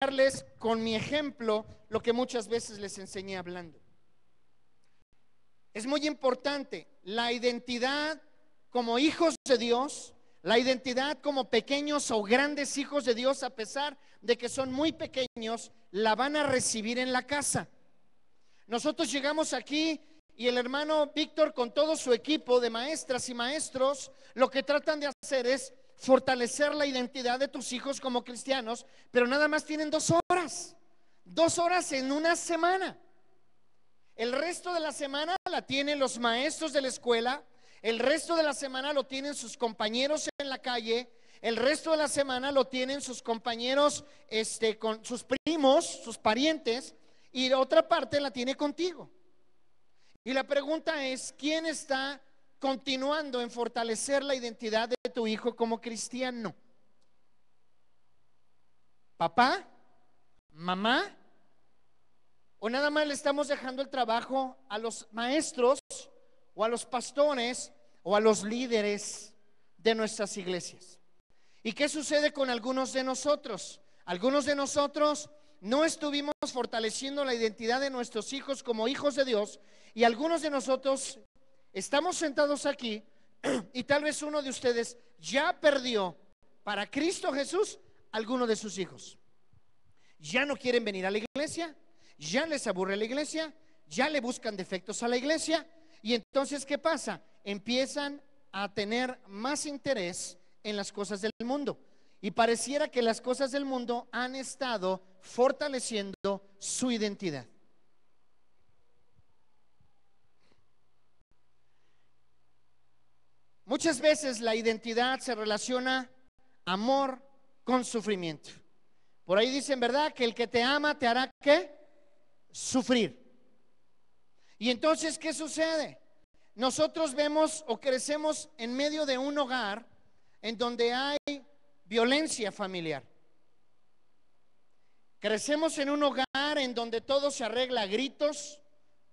explicarles con mi ejemplo lo que muchas veces les enseñé hablando. Es muy importante la identidad como hijos de Dios, la identidad como pequeños o grandes hijos de Dios, a pesar de que son muy pequeños, la van a recibir en la casa. Nosotros llegamos aquí y el hermano Víctor con todo su equipo de maestras y maestros lo que tratan de hacer es fortalecer la identidad de tus hijos como cristianos, pero nada más tienen 2 horas en una semana. El resto de la semana la tienen los maestros de la escuela, el resto de la semana lo tienen sus compañeros en la calle, el resto de la semana lo tienen sus compañeros con sus primos, sus parientes, y la otra parte la tiene contigo. Y la pregunta es, ¿quién está continuando en fortalecer la identidad de tu hijo como cristiano? ¿Papá? ¿Mamá? ¿O nada más le estamos dejando el trabajo a los maestros o a los pastores o a los líderes de nuestras iglesias? ¿Y qué sucede con algunos de nosotros? Algunos de nosotros no estuvimos fortaleciendo la identidad de nuestros hijos como hijos de Dios, y algunos de nosotros estamos sentados aquí y tal vez uno de ustedes ya perdió para Cristo Jesús alguno de sus hijos. Ya no quieren venir a la iglesia, ya les aburre la iglesia, ya le buscan defectos a la iglesia, y entonces ¿qué pasa? Empiezan a tener más interés en las cosas del mundo, y pareciera que las cosas del mundo han estado fortaleciendo su identidad. Muchas veces la identidad se relaciona amor con sufrimiento. Por ahí dicen, ¿verdad?, que el que te ama te hará ¿qué? Sufrir. Y entonces, ¿qué sucede? Nosotros vemos o crecemos en medio de un hogar en donde hay violencia familiar. Crecemos en un hogar en donde todo se arregla a gritos,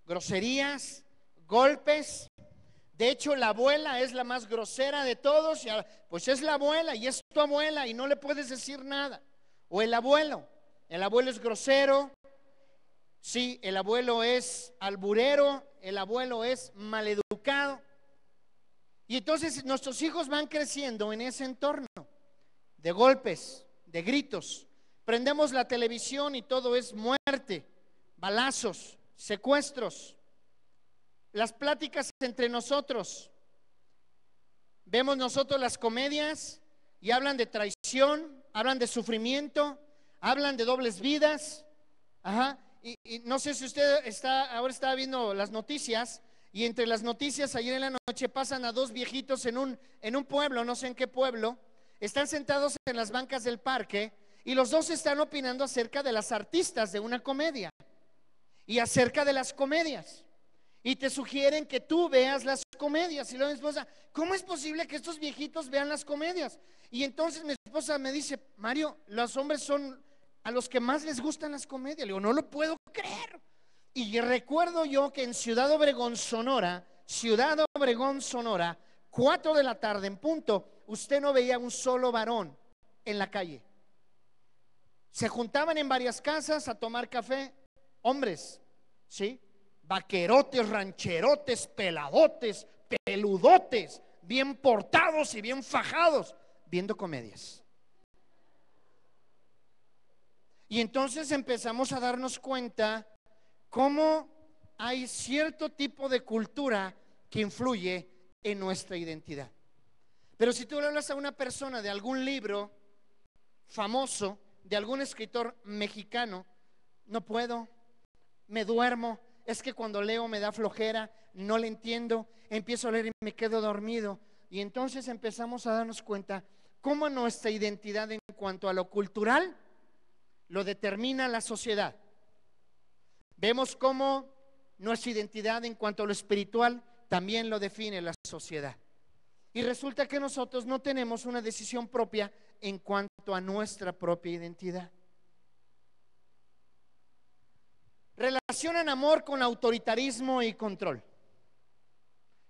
groserías, golpes. De hecho, la abuela es la más grosera de todos, pues es la abuela y es tu abuela y no le puedes decir nada. O el abuelo es grosero, sí, el abuelo es alburero, el abuelo es maleducado. Y entonces nuestros hijos van creciendo en ese entorno de golpes, de gritos. Prendemos la televisión y todo es muerte, balazos, secuestros. Las pláticas entre nosotros, vemos nosotros las comedias y hablan de traición, hablan de sufrimiento, hablan de dobles vidas. Ajá. Y no sé si usted ahora está viendo las noticias, y entre las noticias ayer en la noche pasan a 2 viejitos en un pueblo, no sé en qué pueblo, están sentados en las bancas del parque y los dos están opinando acerca de las artistas de una comedia y acerca de las comedias. Y te sugieren que tú veas las comedias. Y luego mi esposa, ¿cómo es posible que estos viejitos vean las comedias? Y entonces mi esposa me dice, Mario, los hombres son a los que más les gustan las comedias. Le digo, no lo puedo creer. Y recuerdo yo que en Ciudad Obregón, Sonora, 4 de la tarde en punto, usted no veía un solo varón en la calle. Se juntaban en varias casas a tomar café, hombres, ¿sí? Vaquerotes, rancherotes, peladotes, peludotes, bien portados y bien fajados, viendo comedias. Y entonces empezamos a darnos cuenta cómo hay cierto tipo de cultura que influye en nuestra identidad. Pero si tú le hablas a una persona de algún libro famoso, de algún escritor mexicano, no puedo, me duermo, es que cuando leo me da flojera, no le entiendo, empiezo a leer y me quedo dormido. Y entonces empezamos a darnos cuenta cómo nuestra identidad en cuanto a lo cultural lo determina la sociedad. Vemos cómo nuestra identidad en cuanto a lo espiritual también lo define la sociedad. Y resulta que nosotros no tenemos una decisión propia en cuanto a nuestra propia identidad. Relacionan amor con autoritarismo y control.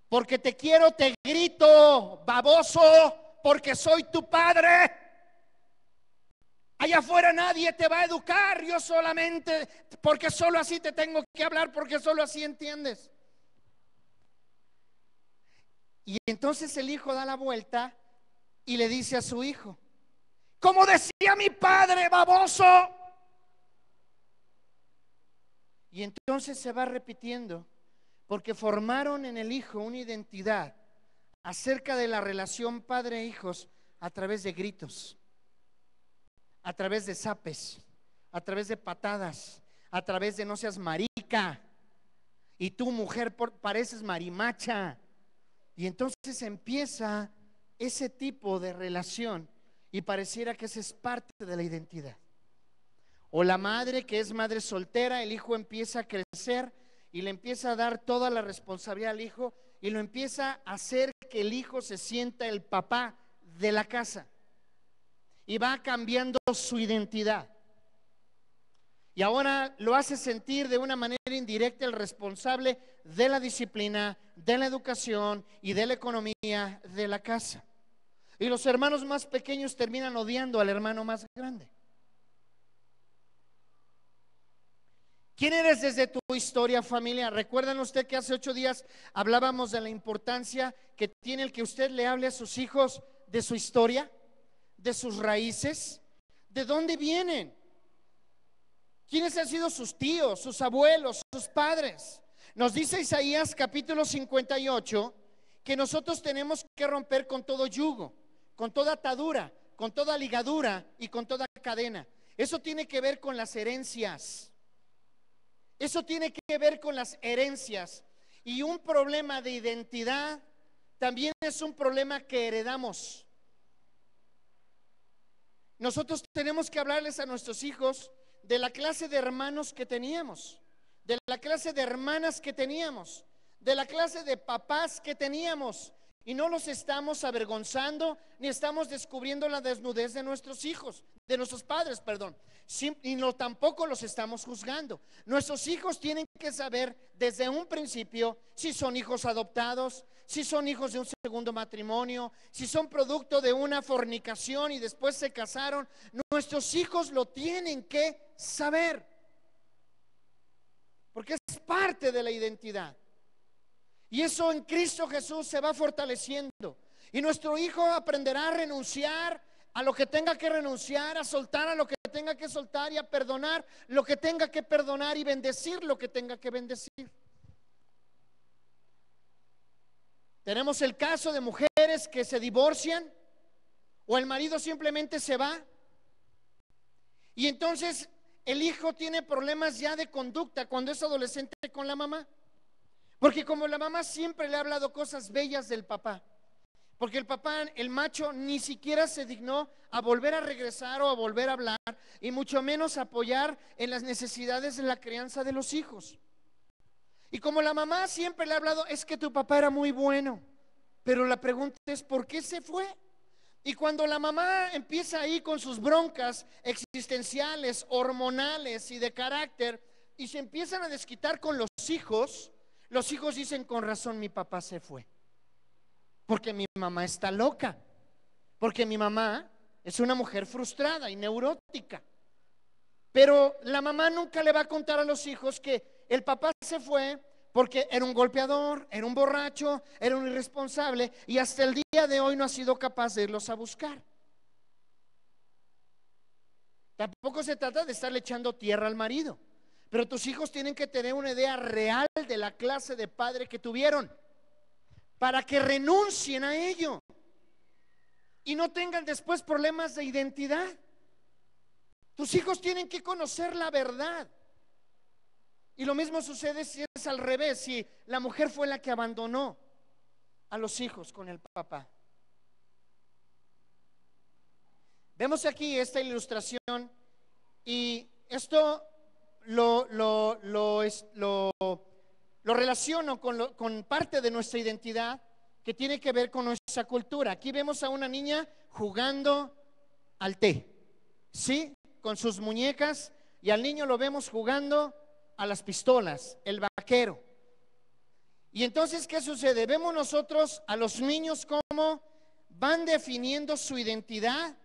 Porque te quiero, te grito, baboso, porque soy tu padre. Allá afuera nadie te va a educar, yo solamente, porque solo así te tengo que hablar, porque solo así entiendes. Y entonces el hijo da la vuelta y le dice a su hijo: como decía mi padre, baboso. Y entonces se va repitiendo, porque formaron en el hijo una identidad acerca de la relación padre-hijos a través de gritos, a través de zapes, a través de patadas, a través de no seas marica, y tú mujer pareces marimacha. Y entonces empieza ese tipo de relación y pareciera que esa es parte de la identidad. O la madre que es madre soltera, el hijo empieza a crecer y le empieza a dar toda la responsabilidad al hijo y lo empieza a hacer que el hijo se sienta el papá de la casa y va cambiando su identidad. Y ahora lo hace sentir de una manera indirecta el responsable de la disciplina, de la educación y de la economía de la casa. Y los hermanos más pequeños terminan odiando al hermano más grande. ¿Quién eres desde tu historia familiar? ¿Recuerdan usted que hace 8 días hablábamos de la importancia que tiene el que usted le hable a sus hijos de su historia, de sus raíces, de dónde vienen? ¿Quiénes han sido sus tíos, sus abuelos, sus padres? Nos dice Isaías capítulo 58 que nosotros tenemos que romper con todo yugo, con toda atadura, con toda ligadura y con toda cadena. Eso tiene que ver con las herencias. Eso tiene que ver con las herencias. Y un problema de identidad también es un problema que heredamos. Nosotros tenemos que hablarles a nuestros hijos de la clase de hermanos que teníamos, de la clase de hermanas que teníamos, de la clase de papás que teníamos. Y no los estamos avergonzando ni estamos descubriendo la desnudez de nuestros hijos, de nuestros padres, perdón. Y no tampoco los estamos juzgando. Nuestros hijos tienen que saber desde un principio si son hijos adoptados, si son hijos de un segundo matrimonio, si son producto de una fornicación y después se casaron. Nuestros hijos lo tienen que saber, porque es parte de la identidad. Y eso en Cristo Jesús se va fortaleciendo. Y nuestro hijo aprenderá a renunciar a lo que tenga que renunciar, a soltar a lo que tenga que soltar y a perdonar lo que tenga que perdonar y bendecir lo que tenga que bendecir. Tenemos el caso de mujeres que se divorcian o el marido simplemente se va y entonces el hijo tiene problemas ya de conducta cuando es adolescente con la mamá. Porque como la mamá siempre le ha hablado cosas bellas del papá, porque el papá, el macho, ni siquiera se dignó a volver a regresar o a volver a hablar, y mucho menos apoyar en las necesidades de la crianza de los hijos. Y como la mamá siempre le ha hablado, es que tu papá era muy bueno, pero la pregunta es, ¿por qué se fue? Y cuando la mamá empieza ahí con sus broncas existenciales, hormonales y de carácter, y se empiezan a desquitar con los hijos dicen, con razón mi papá se fue, porque mi mamá está loca, porque mi mamá es una mujer frustrada y neurótica. Pero la mamá nunca le va a contar a los hijos que el papá se fue porque era un golpeador, era un borracho, era un irresponsable y hasta el día de hoy no ha sido capaz de irlos a buscar. Tampoco se trata de estarle echando tierra al marido, pero tus hijos tienen que tener una idea real de la clase de padre que tuvieron para que renuncien a ello y no tengan después problemas de identidad. Tus hijos tienen que conocer la verdad. Y lo mismo sucede si es al revés, si la mujer fue la que abandonó a los hijos con el papá. Vemos aquí esta ilustración y esto lo relaciono con parte de nuestra identidad que tiene que ver con nuestra cultura. Aquí vemos a una niña jugando al té, ¿sí? Con sus muñecas, y al niño lo vemos jugando a las pistolas, el vaquero. Y entonces, ¿qué sucede? Vemos nosotros a los niños cómo van definiendo su identidad